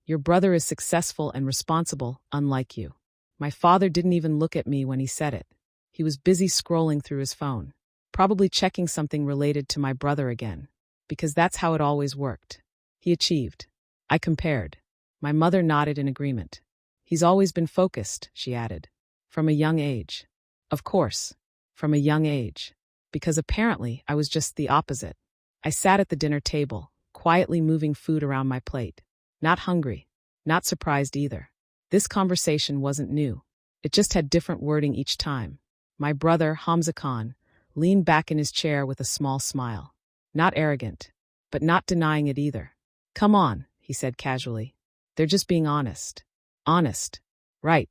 Your brother is successful and responsible, unlike you. My father didn't even look at me when he said it. He was busy scrolling through his phone, probably checking something related to my brother again, because that's how it always worked. He achieved. I compared. My mother nodded in agreement. He's always been focused, she added. From a young age. Of course, from a young age. Because apparently I was just the opposite. I sat at the dinner table, quietly moving food around my plate. Not hungry. Not surprised either. This conversation wasn't new. It just had different wording each time. My brother, Hamza Khan, leaned back in his chair with a small smile. Not arrogant, but not denying it either. Come on, he said casually. They're just being honest. Honest. Right.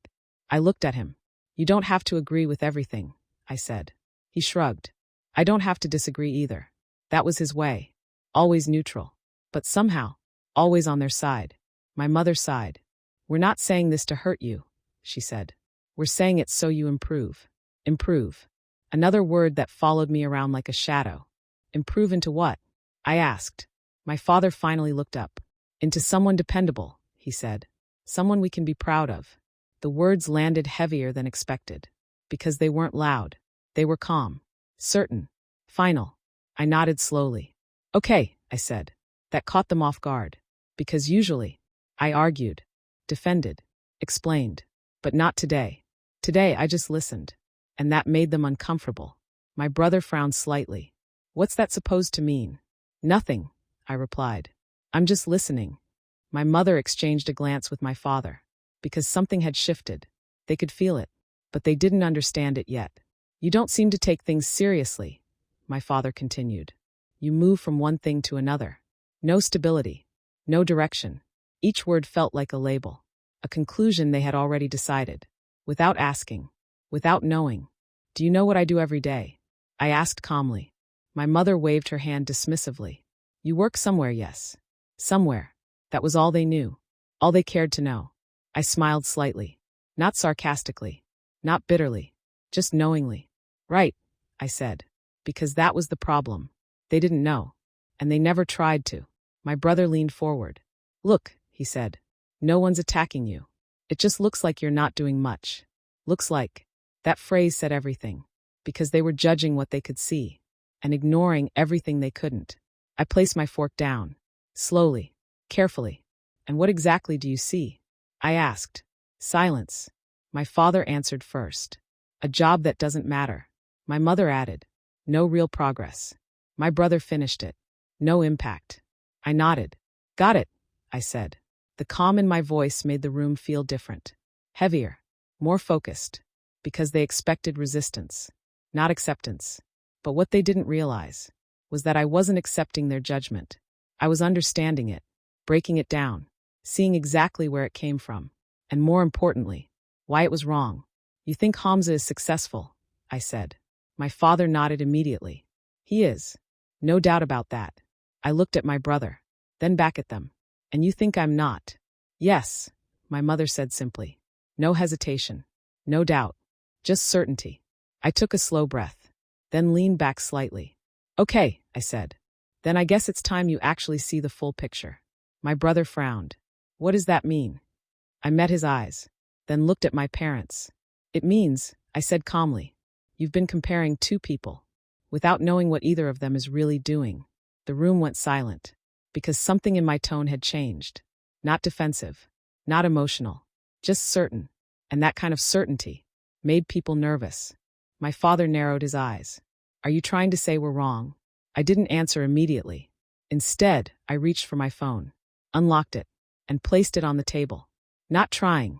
I looked at him. You don't have to agree with everything, I said. He shrugged. I don't have to disagree either. That was his way. Always neutral. But somehow, always on their side. My mother's side. We're not saying this to hurt you, she said. We're saying it so you improve. Improve. Another word that followed me around like a shadow. Improve into what? I asked. My father finally looked up. Into someone dependable, he said. Someone we can be proud of. The words landed heavier than expected. Because they weren't loud. They were calm. Certain. Final. I nodded slowly. Okay, I said. That caught them off guard. Because usually, I argued, defended, explained. But not today. Today I just listened. And that made them uncomfortable. My brother frowned slightly. What's that supposed to mean? Nothing, I replied. I'm just listening. My mother exchanged a glance with my father. Because something had shifted. They could feel it. But they didn't understand it yet. You don't seem to take things seriously, my father continued. You move from one thing to another. No stability. No direction. Each word felt like a label. A conclusion they had already decided. Without asking. Without knowing. Do you know what I do every day? I asked calmly. My mother waved her hand dismissively. You work somewhere, yes. Somewhere. That was all they knew. All they cared to know. I smiled slightly. Not sarcastically. Not bitterly. Just knowingly. Right, I said. Because that was the problem. They didn't know. And they never tried to. My brother leaned forward. Look, he said. No one's attacking you. It just looks like you're not doing much. Looks like. That phrase said everything. Because they were judging what they could see. And ignoring everything they couldn't. I placed my fork down. Slowly. Carefully. And what exactly do you see? I asked. Silence. My father answered first. A job that doesn't matter. My mother added. No real progress. My brother finished it. No impact. I nodded. Got it, I said. The calm in my voice made the room feel different. Heavier. More focused. Because they expected resistance. Not acceptance. But what they didn't realize was that I wasn't accepting their judgment. I was understanding it. Breaking it down. Seeing exactly where it came from. And more importantly, why it was wrong. You think Hamza is successful, I said. My father nodded immediately. He is. No doubt about that. I looked at my brother, then back at them. And you think I'm not? Yes, my mother said simply. No hesitation. No doubt. Just certainty. I took a slow breath, then leaned back slightly. Okay, I said. Then I guess it's time you actually see the full picture. My brother frowned. What does that mean? I met his eyes, then looked at my parents. It means, I said calmly, you've been comparing two people, without knowing what either of them is really doing. The room went silent, because something in my tone had changed. Not defensive, not emotional, just certain, and that kind of certainty made people nervous. My father narrowed his eyes. Are you trying to say we're wrong? I didn't answer immediately. Instead, I reached for my phone, unlocked it, and placed it on the table. Not trying,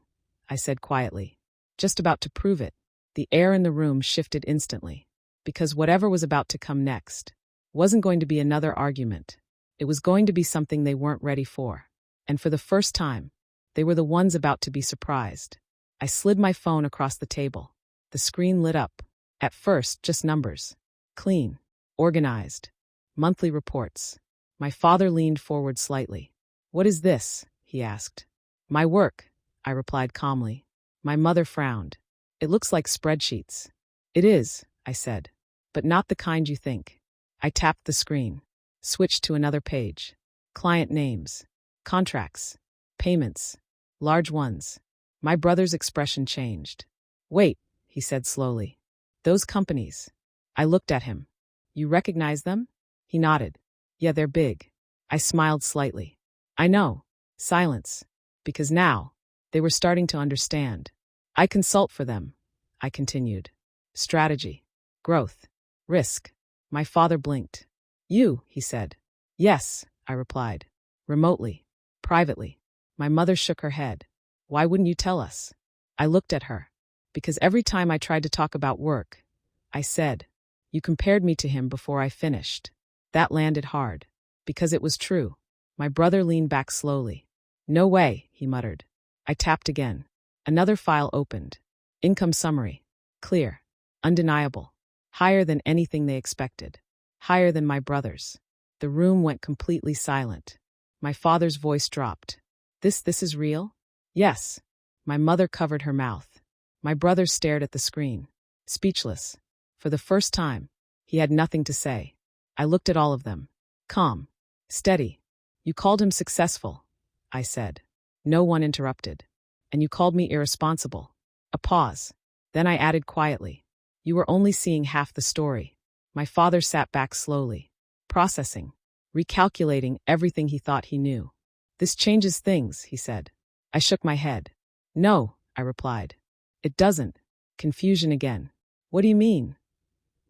I said quietly. Just about to prove it. The air in the room shifted instantly, because whatever was about to come next wasn't going to be another argument. It was going to be something they weren't ready for. And for the first time, they were the ones about to be surprised. I slid my phone across the table. The screen lit up. At first, just numbers. Clean. Organized. Monthly reports. My father leaned forward slightly. What is this? He asked. My work, I replied calmly. My mother frowned. It looks like spreadsheets. It is, I said. But not the kind you think. I tapped the screen. Switched to another page. Client names. Contracts. Payments. Large ones. My brother's expression changed. Wait, he said slowly. Those companies. I looked at him. You recognize them? He nodded. Yeah, they're big. I smiled slightly. I know. Silence. Because now, they were starting to understand. I consult for them, I continued. Strategy. Growth. Risk. My father blinked. You, he said. Yes, I replied. Remotely. Privately. My mother shook her head. Why wouldn't you tell us? I looked at her. Because every time I tried to talk about work, I said, you compared me to him before I finished. That landed hard. Because it was true. My brother leaned back slowly. No way, he muttered. I tapped again. Another file opened. Income summary. Clear. Undeniable. Higher than anything they expected. Higher than my brother's. The room went completely silent. My father's voice dropped. This is real? Yes. My mother covered her mouth. My brother stared at the screen. Speechless. For the first time, he had nothing to say. I looked at all of them. Calm. Steady. You called him successful, I said. No one interrupted. And you called me irresponsible. A pause. Then I added quietly. You were only seeing half the story. My father sat back slowly. Processing. Recalculating everything he thought he knew. This changes things, he said. I shook my head. No, I replied. It doesn't. Confusion again. What do you mean?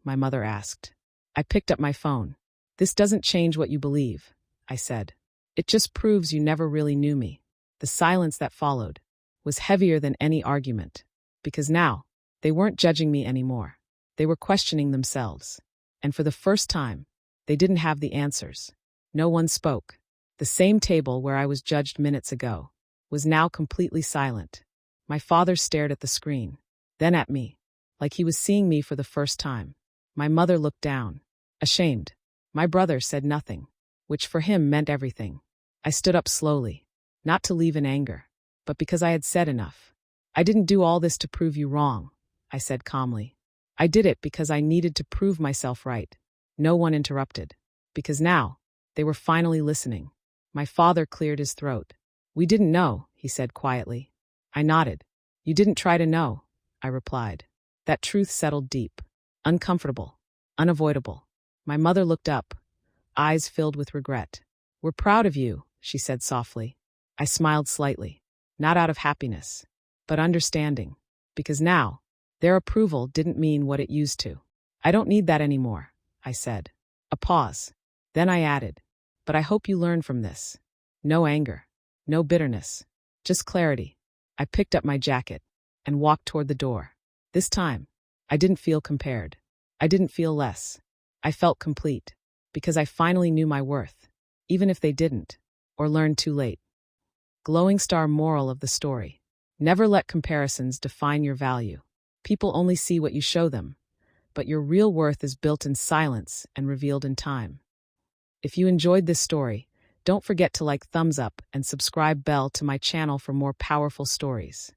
My mother asked. I picked up my phone. This doesn't change what you believe, I said. It just proves you never really knew me. The silence that followed was heavier than any argument. Because now, they weren't judging me anymore. They were questioning themselves. And for the first time, they didn't have the answers. No one spoke. The same table where I was judged minutes ago was now completely silent. My father stared at the screen, then at me, like he was seeing me for the first time. My mother looked down, ashamed. My brother said nothing, which for him meant everything. I stood up slowly, not to leave in anger, but because I had said enough. I didn't do all this to prove you wrong, I said calmly. I did it because I needed to prove myself right. No one interrupted. Because now, they were finally listening. My father cleared his throat. We didn't know, he said quietly. I nodded. You didn't try to know, I replied. That truth settled deep. Uncomfortable. Unavoidable. My mother looked up, eyes filled with regret. We're proud of you, she said softly. I smiled slightly, not out of happiness, but understanding. Because now, their approval didn't mean what it used to. I don't need that anymore, I said. A pause. Then I added, but I hope you learn from this. No anger. No bitterness. Just clarity. I picked up my jacket and walked toward the door. This time, I didn't feel compared. I didn't feel less. I felt complete, because I finally knew my worth, even if they didn't, or learned too late. Glowing star moral of the story. Never let comparisons define your value. People only see what you show them, but your real worth is built in silence and revealed in time. If you enjoyed this story, don't forget to thumbs up and subscribe bell to my channel for more powerful stories.